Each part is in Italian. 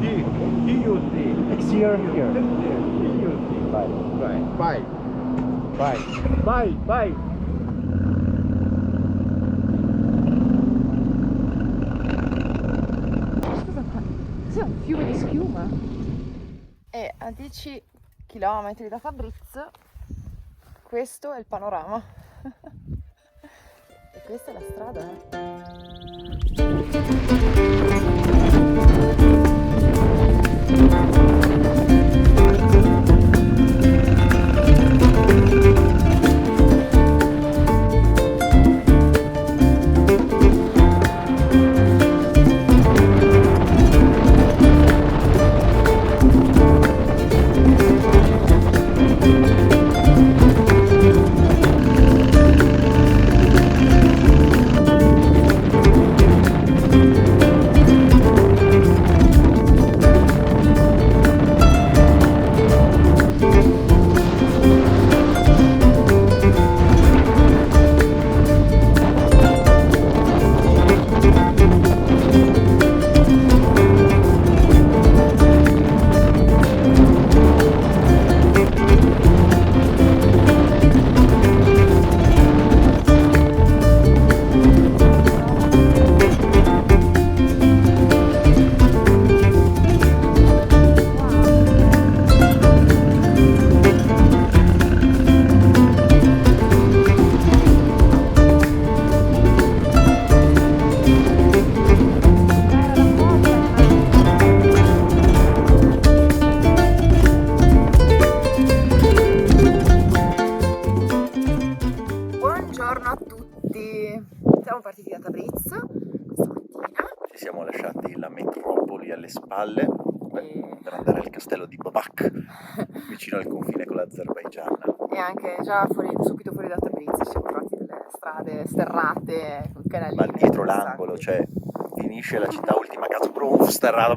Here. Bye. Scusa, ma c'è un fiume di schiuma? E a 10 km da Fabrizio questo è il panorama. E questa è la strada, siamo partiti da Tabriz questa mattina. Ci siamo lasciati la metropoli alle spalle per andare al castello di Babak, vicino al confine con l'Azerbaigian. E anche già subito fuori da Tabriz ci siamo trovati delle strade sterrate con canalini. Ma dietro l'angolo, cioè finisce la città, ultima casa, sterrata,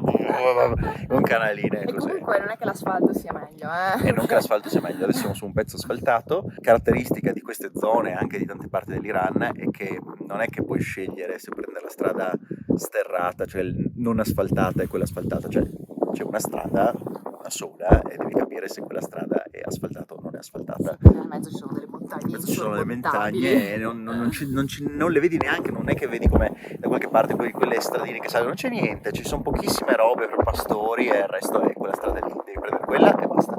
con canaline e così. Comunque non è che l'asfalto sia meglio, E non che l'asfalto sia meglio, adesso siamo su un pezzo asfaltato. Caratteristica di queste zone, anche di tante parti dell'Iran, è che non è che puoi scegliere se prendere la strada sterrata, cioè non asfaltata e quella asfaltata, cioè c'è una strada, una sola, e devi capire se quella strada è asfaltata o non è asfaltata. Nel mezzo ci sono delle montagne, Ci sono le montagne e non le vedi neanche, non è che vedi come da qualche parte quelle stradine che salgono, non c'è niente, ci sono pochissime robe per pastori e il resto è quella strada lì, devi prendere quella e basta.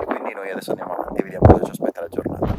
E quindi noi adesso andiamo avanti e vediamo cosa ci aspetta la giornata.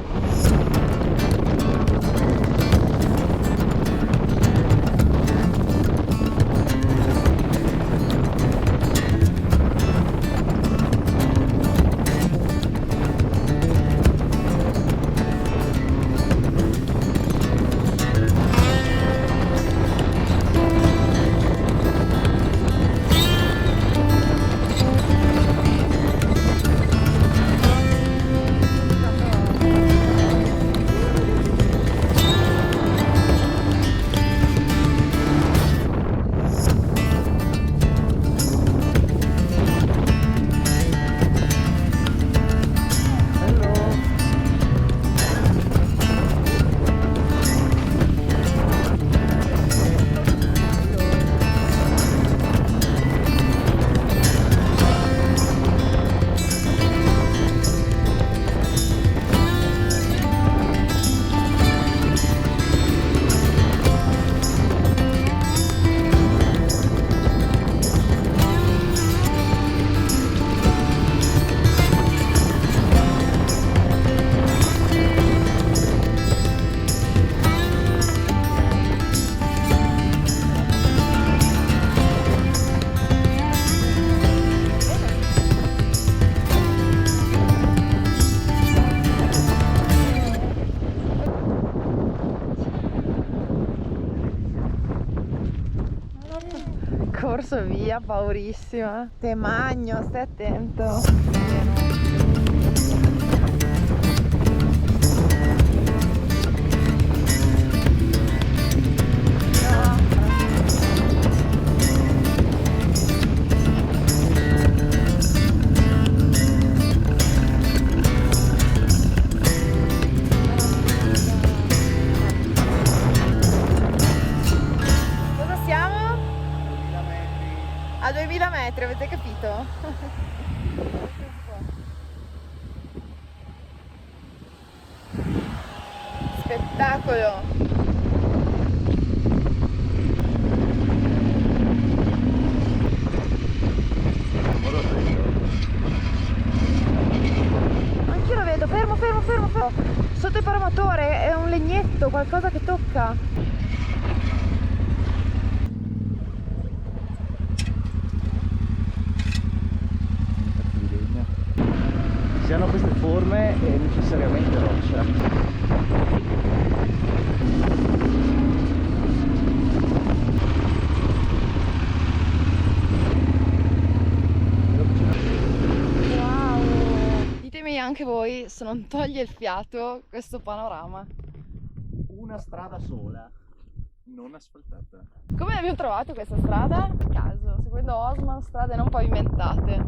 Corso via, paurissima. Te magno, stai attento. Cosa siamo? A 2000 metri, avete capito? Spettacolo! Anch'io lo vedo, fermo, fermo, fermo, fermo. Sotto il paramatore è un legnetto, qualcosa che tocca. Se hanno queste forme è necessariamente roccia. Ditemi anche voi se non toglie il fiato questo panorama. Una strada sola, non asfaltata. Come abbiamo trovato questa strada? A caso, seguendo Osman, strade non pavimentate.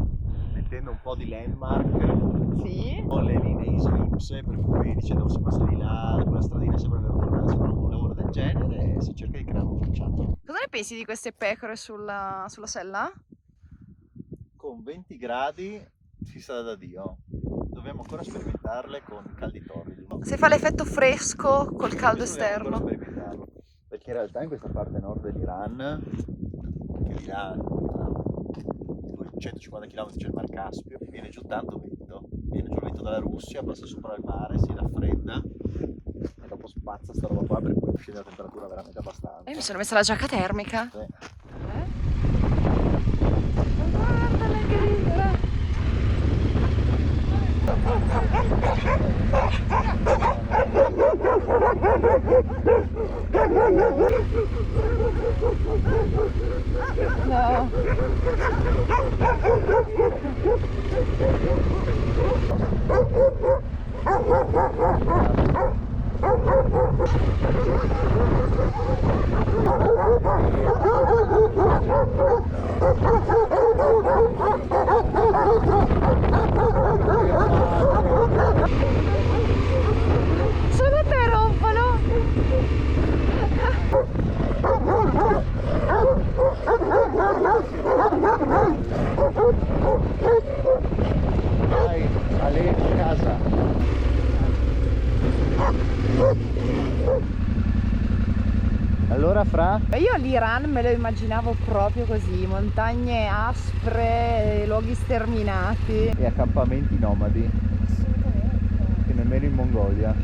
Mettendo un po' di landmark, Sì. con le linee ISO-IPSE, per cui dicendo si passa di là, quella stradina sembra aver tornato, si fa un lavoro del genere e si cerca di creare un tracciato. Cosa ne pensi di queste pecore sulla sella? Con 20 gradi si sa da Dio. Dobbiamo ancora sperimentarle con caldi torridi. No? Se fa l'effetto fresco col caldo Questo dobbiamo esterno. ancora sperimentarlo. Perché in realtà in questa parte nord dell'Iran, che di là a 250 km c'è il Mar Caspio, viene giù tanto vento. Viene giù il vento dalla Russia, passa sopra il mare, si raffredda e dopo spazza sta roba qua, per cui scende la temperatura veramente abbastanza. Mi sono messa la giacca termica. Sì. Guardala che ridere! No. Solo te rompono! Dai, Ale, a casa. Allora Fra? Io l'Iran me lo immaginavo proprio così, montagne aspre, luoghi sterminati. E accampamenti nomadi, Assolutamente. che nemmeno in Mongolia.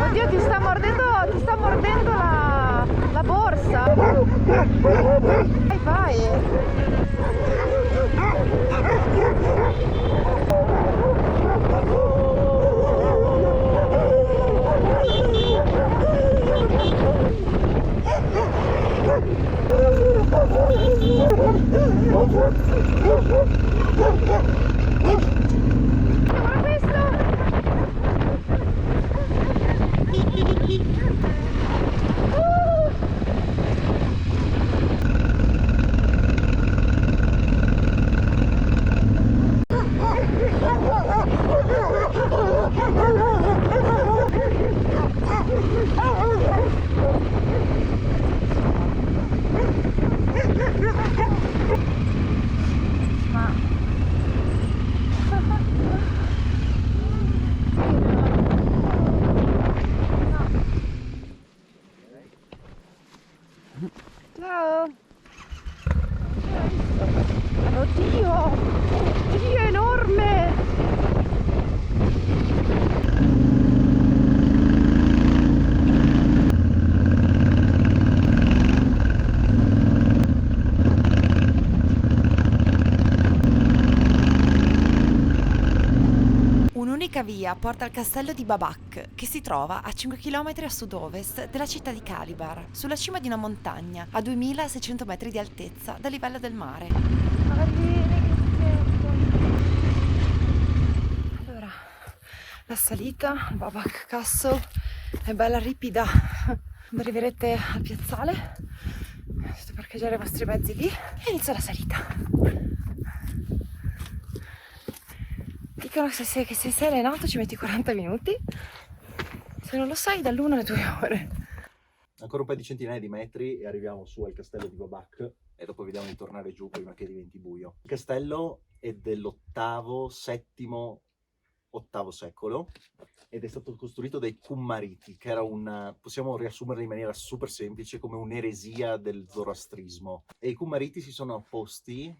Oddio, ti sta mordendo la borsa. Vai, vai. Guarda questo. Ciao. Oddio! Oddio, è enorme! Un'unica via porta al castello di Babak, che si trova a 5 km a sud-ovest della città di Calibar, sulla cima di una montagna a 2600 metri di altezza dal livello del mare. Va bene, che bello. Allora, La salita al Babak Castle è bella ripida. Arriverete al piazzale, potete parcheggiare i vostri mezzi lì e inizia la salita. Dicono che se sei allenato ci metti 40 minuti, se non lo sai dall'1 alle 2 ore. Ancora un paio di centinaia di metri e arriviamo su al castello di Babak e dopo vediamo di tornare giù prima che diventi buio. Il castello è dell'VIII, VII, VIII secolo ed è stato costruito dai Cummariti, che era possiamo riassumerla in maniera super semplice, come un'eresia del zoroastrismo. E i Cummariti si sono opposti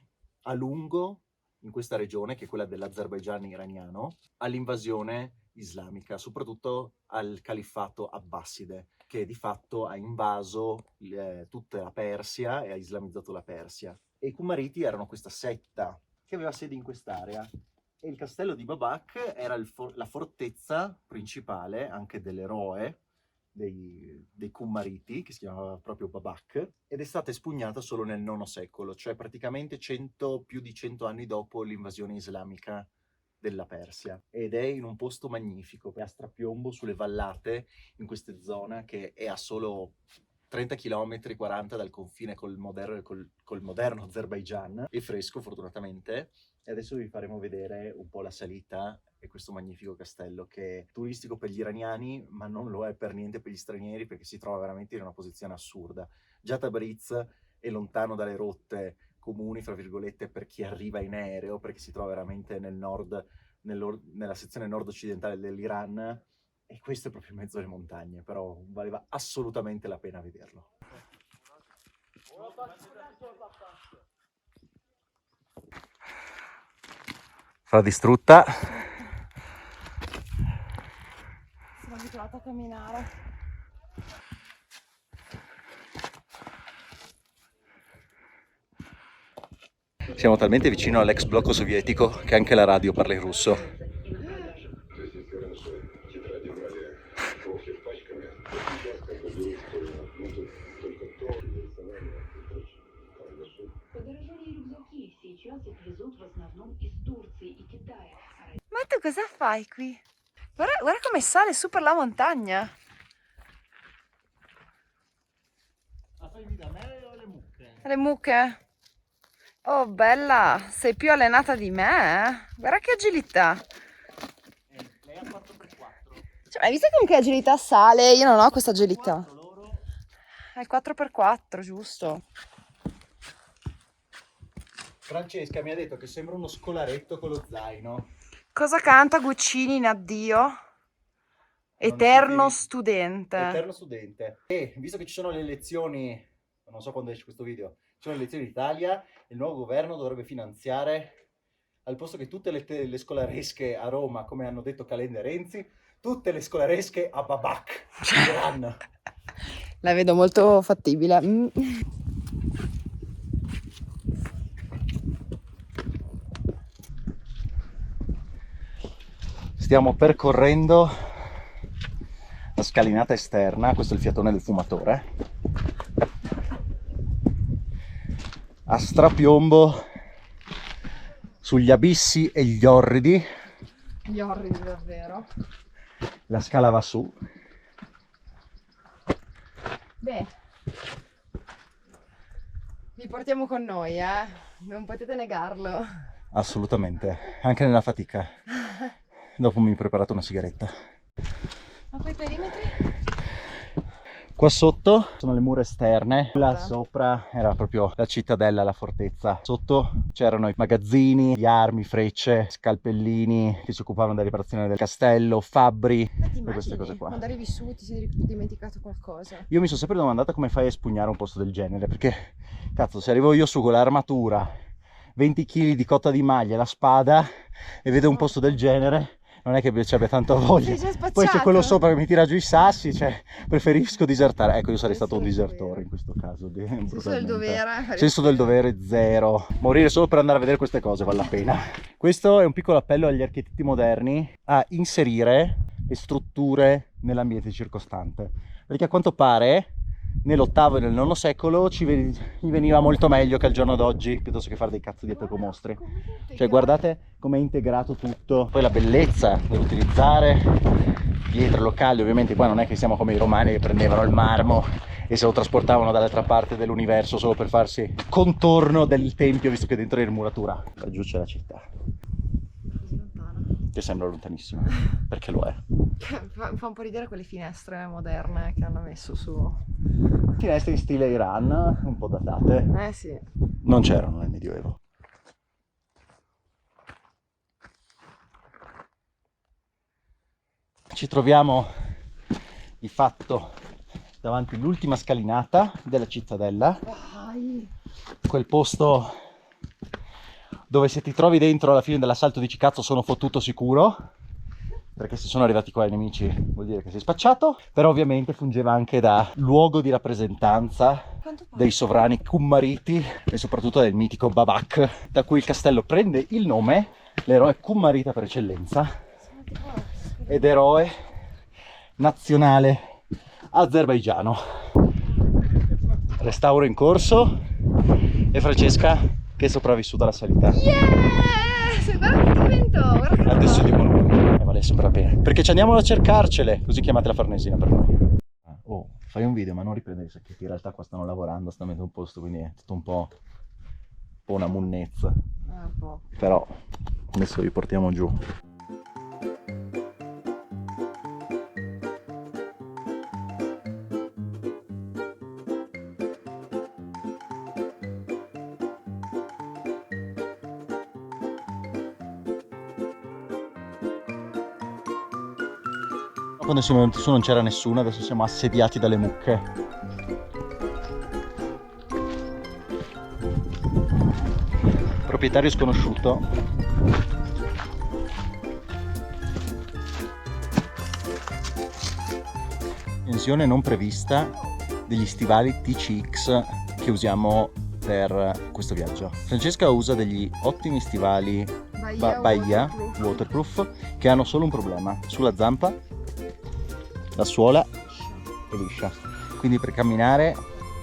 a lungo in questa regione, che è quella dell'Azerbaigian iraniano, all'invasione islamica, soprattutto al califfato abbaside, che di fatto ha invaso tutta la Persia e ha islamizzato la Persia. E i Cummariti erano questa setta che aveva sede in quest'area. E il castello di Babak era la fortezza principale anche dell'eroe dei Cummariti, che si chiamava proprio Babak, ed è stata espugnata solo nel IX secolo, cioè praticamente più di 100 anni dopo l'invasione islamica della Persia. Ed è in un posto magnifico, a strapiombo sulle vallate, in questa zona che è a solo 30 km, 40 dal confine col moderno Azerbaigian, è fresco fortunatamente. E adesso vi faremo vedere un po' la salita e questo magnifico castello che è turistico per gli iraniani, ma non lo è per niente per gli stranieri, perché si trova veramente in una posizione assurda. Già Tabriz è lontano dalle rotte comuni, fra virgolette, per chi arriva in aereo, perché si trova veramente nel nord, nella sezione nord-occidentale dell'Iran, e questo è proprio in mezzo alle montagne, però valeva assolutamente la pena vederlo. Fra distrutta. Sono abituata a camminare. Siamo talmente vicino all'ex blocco sovietico che anche la radio parla in russo. Ma tu cosa fai qui? Guarda come sale su per la montagna. Le mucche? Oh bella, sei più allenata di me? Guarda che agilità. Lei ha 4x4. Cioè, hai visto con che agilità sale? Io non ho questa agilità. È il 4x4, giusto. Francesca mi ha detto che sembra uno scolaretto con lo zaino. Cosa canta Guccini in Addio? Eterno studente. Eterno studente. E visto che ci sono le elezioni, non so quando esce questo video, ci sono le elezioni in Italia, il nuovo governo dovrebbe finanziare, al posto che tutte le scolaresche a Roma, come hanno detto Calenda e Renzi, tutte le scolaresche a Babak, in Iran. La vedo molto fattibile. Stiamo percorrendo la scalinata esterna, questo è il fiatone del fumatore, a strapiombo sugli abissi e gli orridi. Gli orridi davvero. La scala va su. Beh, vi portiamo con noi, non potete negarlo. Assolutamente, anche nella fatica. Dopo mi ho preparato una sigaretta. Ma quei perimetri? Qua sotto sono le mura esterne, là sopra era proprio la cittadella, la fortezza. Sotto c'erano i magazzini, gli armi, frecce, scalpellini che si occupavano della riparazione del castello, fabbri e queste cose qua. Quando arrivi su ti sei dimenticato qualcosa. Io mi sono sempre domandato come fai a espugnare un posto del genere, perché cazzo, se arrivo io su con l'armatura, 20 kg di cotta di maglia, la spada e vedo un posto del genere, non è che ci abbia tanto voglia. Poi c'è quello sopra che mi tira giù i sassi, cioè preferisco disertare. Ecco, io sarei stato un disertore in questo caso. Senso del dovere. Senso del dovere zero. Morire solo per andare a vedere queste cose vale la pena. Questo è un piccolo appello agli architetti moderni a inserire le strutture nell'ambiente circostante, perché a quanto pare nell'VIII e nel IX secolo gli veniva molto meglio che al giorno d'oggi, piuttosto che fare dei cazzo di ecomostri. Cioè guardate come è integrato tutto, poi la bellezza dell'utilizzare pietre locali. Ovviamente qua non è che siamo come i romani che prendevano il marmo e se lo trasportavano dall'altra parte dell'universo solo per farsi il contorno del tempio, visto che dentro è in muratura. Laggiù c'è la città, che sembra lontanissima, perché lo è. Fa un po' ridere quelle finestre moderne che hanno messo su. Finestre in stile Iran, un po' datate. Sì. Non c'erano nel Medioevo. Ci troviamo di fatto davanti all'ultima scalinata della cittadella. Quel posto dove se ti trovi dentro alla fine dell'assalto dici cazzo sono fottuto sicuro, perché se sono arrivati qua i nemici vuol dire che sei spacciato. Però ovviamente fungeva anche da luogo di rappresentanza dei sovrani Kummariti e soprattutto del mitico Babak, da cui il castello prende il nome, l'eroe Kummarita per eccellenza ed eroe nazionale azerbaigiano. Restauro in corso e Francesca che è sopravvissuta alla salita. Yes! Guarda che divento! Adesso dicono vale sempre la pena, perché ci andiamo a cercarcele, così chiamate la Farnesina per noi. Oh, fai un video ma non riprendere i sacchetti, in realtà qua stanno lavorando, stanno mettendo un posto, quindi è tutto un po' una munnezza. Un po'. Però adesso vi portiamo giù. Quando siamo venuti su non c'era nessuno, adesso siamo assediati dalle mucche. Proprietario sconosciuto. Tensione non prevista degli stivali TCX che usiamo per questo viaggio. Francesca usa degli ottimi stivali Bahia waterproof che hanno solo un problema: sulla zampa la suola è liscia, quindi per camminare,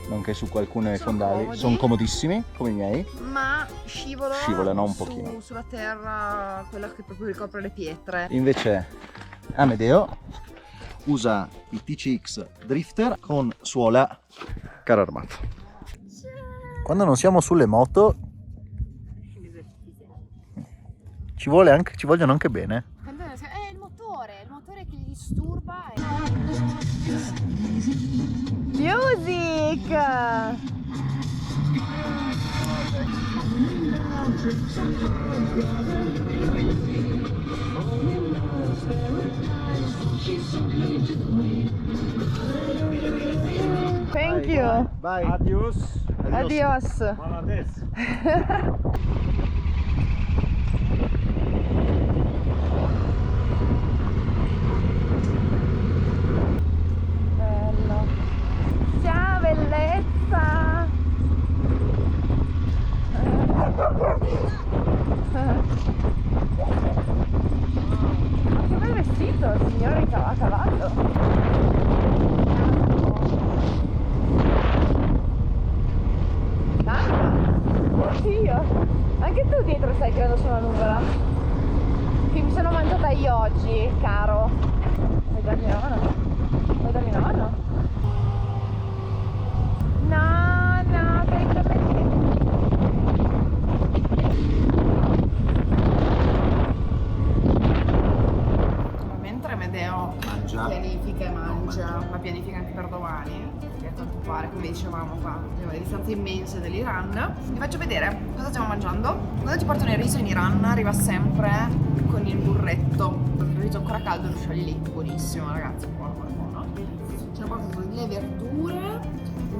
nonché su qualcuno dei fondali, sono comodissimi come i miei, ma scivolano un pochino sulla terra, quella che proprio ricopre le pietre. Invece Amedeo usa il TCX Drifter con suola carro armato. Quando non siamo sulle moto ci vogliono anche bene. È il motore che gli disturba. Music! Thank you. Bye. Adios. Adios. Malades. Bello. Ciao bellezza. Che bel vestito, signore a cavallo. Oddio, anche tu dietro stai credo sulla nuvola che mi sono mangiata io oggi, caro. Vuoi darmi una mano? Vuoi darmi una mano? No, per i capelli. Mentre Amedeo pianifica e mangia, ma pianifica anche per domani, che a quanto pare, come dicevamo qua, abbiamo le distanze immense dell'Iran. Vi faccio vedere cosa stiamo mangiando. Quando ti portano il riso in Iran arriva sempre con il burretto. Il riso ancora caldo lo sciogli lì, buonissimo ragazzi, buono. Ci hanno portato delle verdure,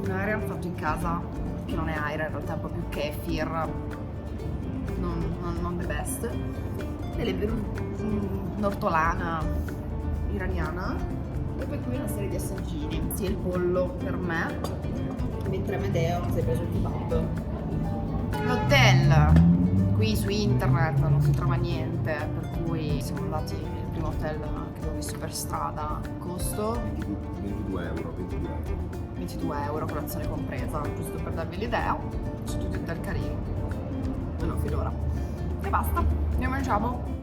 un ayran fatto in casa, che non è ayran, in realtà è proprio kefir, non the best. Un'ortolana iraniana e poi qui una serie di assaggini, sia il pollo per me, mentre Amedeo si è preso il kebab. L'hotel, qui su internet non si trova niente, per cui siamo andati nel primo hotel che ho visto per strada. Costo 22 euro. 22 euro, colazione compresa, giusto per darvi l'idea. Sono tutti hotel carini, almeno finora. E basta, noi mangiamo.